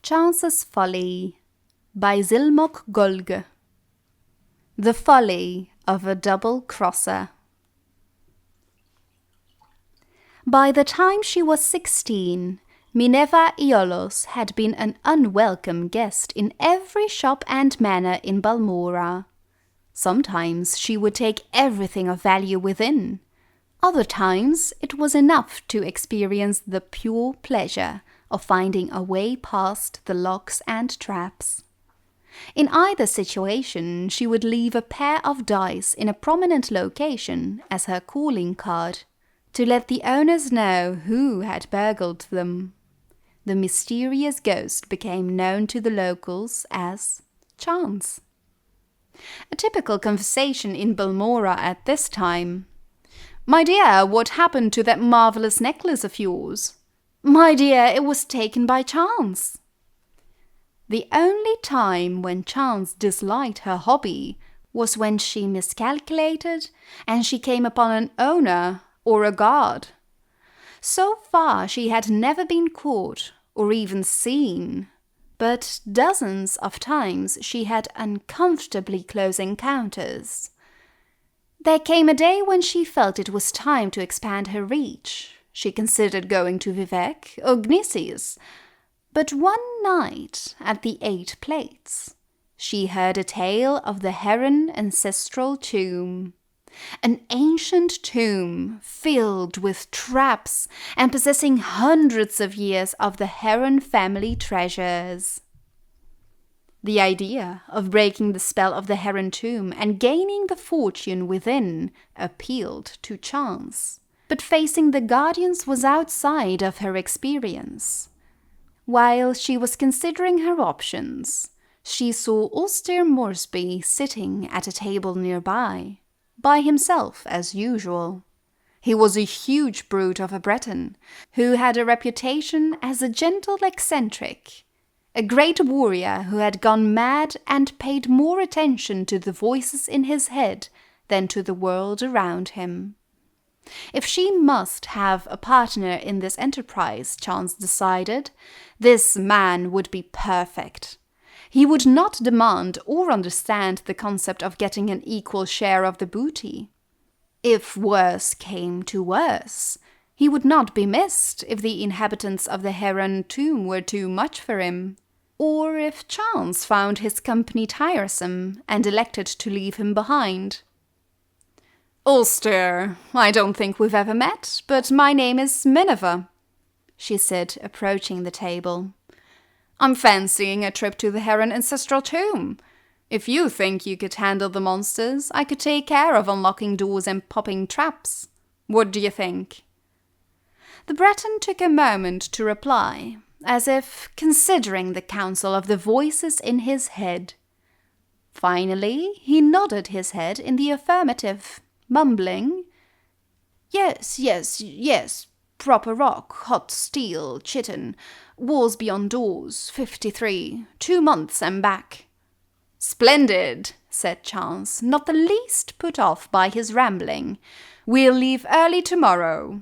Chance's Folly by Zilmok Golge. The Folly of a Double-Crosser. By the time she was 16, Minevah Iolos had been an unwelcome guest in every shop and manor in Balmora. Sometimes she would take everything of value within. Other times it was enough to experience the pure pleasure of finding a way past the locks and traps. In either situation, she would leave a pair of dice in a prominent location as her calling card, to let the owners know who had burgled them. The mysterious ghost became known to the locals as Chance. A typical conversation in Balmora at this time. "My dear, what happened to that marvelous necklace of yours?" "My dear, it was taken by Chance." The only time when Chance disliked her hobby was when she miscalculated and she came upon an owner or a guard. So far she had never been caught or even seen, but dozens of times she had uncomfortably close encounters. There came a day when she felt it was time to expand her reach. She considered going to Vivek or Gnisi's, but one night at the 8 Plates, she heard a tale of the Heron ancestral tomb. An ancient tomb filled with traps and possessing hundreds of years of the Heron family treasures. The idea of breaking the spell of the Heron tomb and gaining the fortune within appealed to Chance, but facing the guardians was outside of her experience. While she was considering her options, she saw Ulster Moresby sitting at a table nearby, by himself as usual. He was a huge brute of a Breton, who had a reputation as a gentle eccentric, a great warrior who had gone mad and paid more attention to the voices in his head than to the world around him. If she must have a partner in this enterprise, Chance decided, this man would be perfect. He would not demand or understand the concept of getting an equal share of the booty. If worse came to worse, he would not be missed if the inhabitants of the Heron tomb were too much for him, or if Chance found his company tiresome and elected to leave him behind. "Ulster, I don't think we've ever met, but my name is Minevah," she said, approaching the table. "I'm fancying a trip to the Heron ancestral tomb. If you think you could handle the monsters, I could take care of unlocking doors and popping traps. What do you think?" The Breton took a moment to reply, as if considering the counsel of the voices in his head. Finally, he nodded his head in the affirmative, mumbling, Yes, proper rock, hot steel, chitin, walls beyond doors, 53, 2 months and back." "Splendid," said Chance, not the least put off by his rambling. "We'll leave early tomorrow."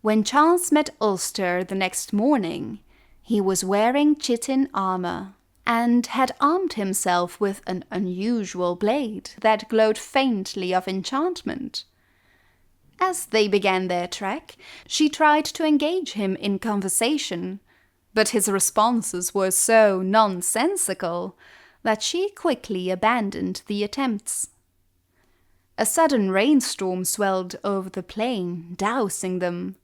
When Chance met Ulster the next morning, he was wearing chitin armor and had armed himself with an unusual blade that glowed faintly of enchantment. As they began their trek, she tried to engage him in conversation, but his responses were so nonsensical that she quickly abandoned the attempts. A sudden rainstorm swelled over the plain, dousing them,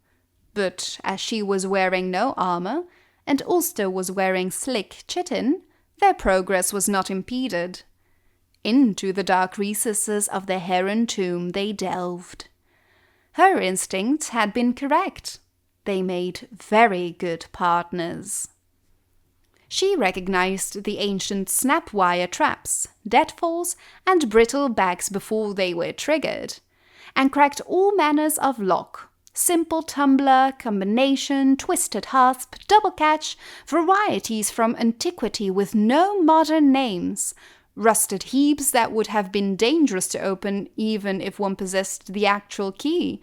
but as she was wearing no armor and Ulster was wearing slick chitin, their progress was not impeded. Into the dark recesses of the Heron tomb they delved. Her instincts had been correct. They made very good partners. She recognized the ancient snap-wire traps, deadfalls, and brittle bags before they were triggered, and cracked all manners of lock, simple tumbler, combination, twisted hasp, double catch, varieties from antiquity with no modern names, rusted heaps that would have been dangerous to open even if one possessed the actual key,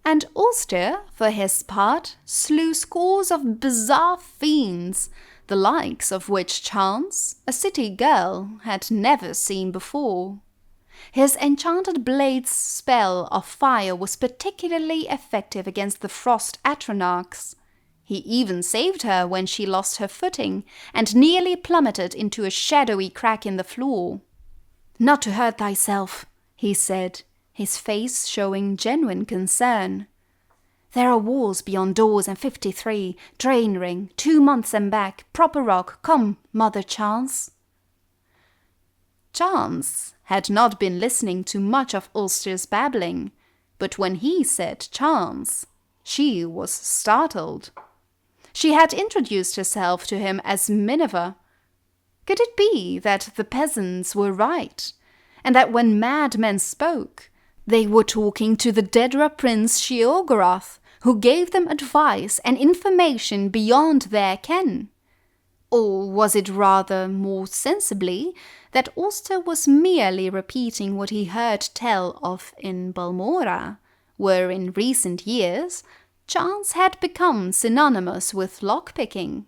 And Ulster, for his part, slew scores of bizarre fiends, the likes of which Chance, a city girl, had never seen before. His enchanted blade's spell of fire was particularly effective against the frost atronachs. He even saved her when she lost her footing and nearly plummeted into a shadowy crack in the floor. "Not to hurt thyself," he said, his face showing genuine concern. "There are walls beyond doors and 53, drain ring, 2 months and back, proper rock. Come, Mother Chance." Chance had not been listening to much of Ulster's babbling, but when he said Chance, she was startled. She had introduced herself to him as Minevah. Could it be that the peasants were right, and that when madmen spoke, they were talking to the Dedra Prince Sheogorath, who gave them advice and information beyond their ken? Or was it rather, more sensibly, that Ulster was merely repeating what he heard tell of in Balmora, where in recent years Chance had become synonymous with lockpicking?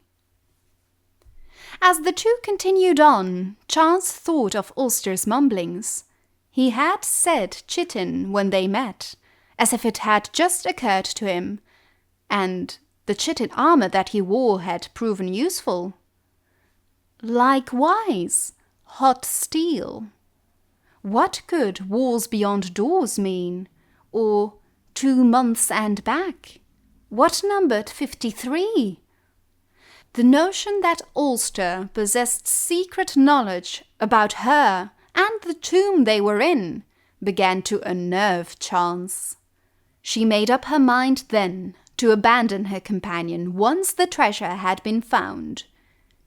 As the two continued on, Chance thought of Ulster's mumblings. He had said chitin when they met, as if it had just occurred to him, and the chitin armor that he wore had proven useful. Likewise, hot steel. What could walls beyond doors mean? Or 2 months and back? What numbered 53? The notion that Ulster possessed secret knowledge about her and the tomb they were in began to unnerve Chance. She made up her mind then to abandon her companion once the treasure had been found.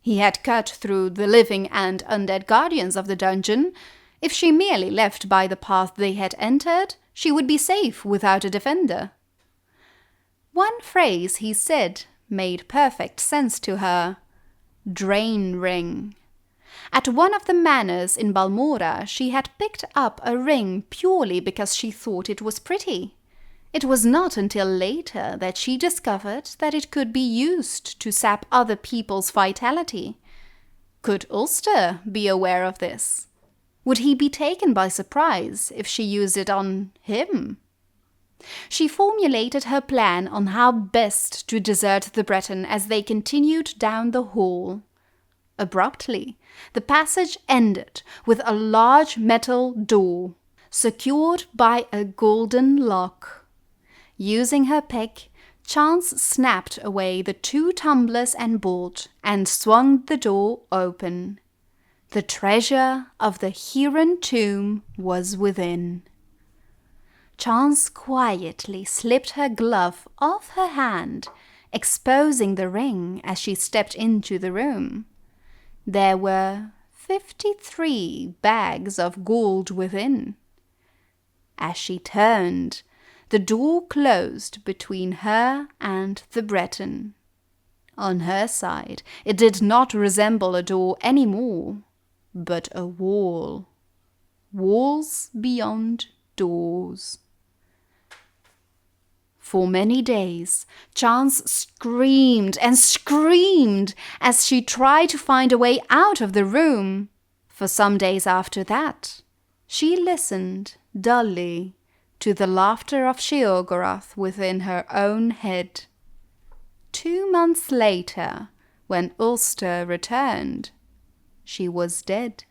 He had cut through the living and undead guardians of the dungeon. If she merely left by the path they had entered, she would be safe without a defender. One phrase he said made perfect sense to her. Drain ring. At one of the manors in Balmora, she had picked up a ring purely because she thought it was pretty. It was not until later that she discovered that it could be used to sap other people's vitality. Could Ulster be aware of this? Would he be taken by surprise if she used it on him? She formulated her plan on how best to desert the Breton as they continued down the hall. Abruptly, the passage ended with a large metal door, secured by a golden lock. Using her pick, Chance snapped away the 2 tumblers and bolt and swung the door open. The treasure of the Huron tomb was within. Chance quietly slipped her glove off her hand, exposing the ring as she stepped into the room. There were 53 bags of gold within. As she turned, the door closed between her and the Breton. On her side, it did not resemble a door any more, but a wall. Walls beyond doors. For many days, Chance screamed and screamed as she tried to find a way out of the room. For some days after that, she listened dully to the laughter of Sheogorath within her own head. 2 months later, when Ulster returned, she was dead.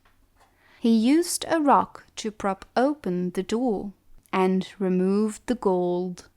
He used a rock to prop open the door and removed the gold.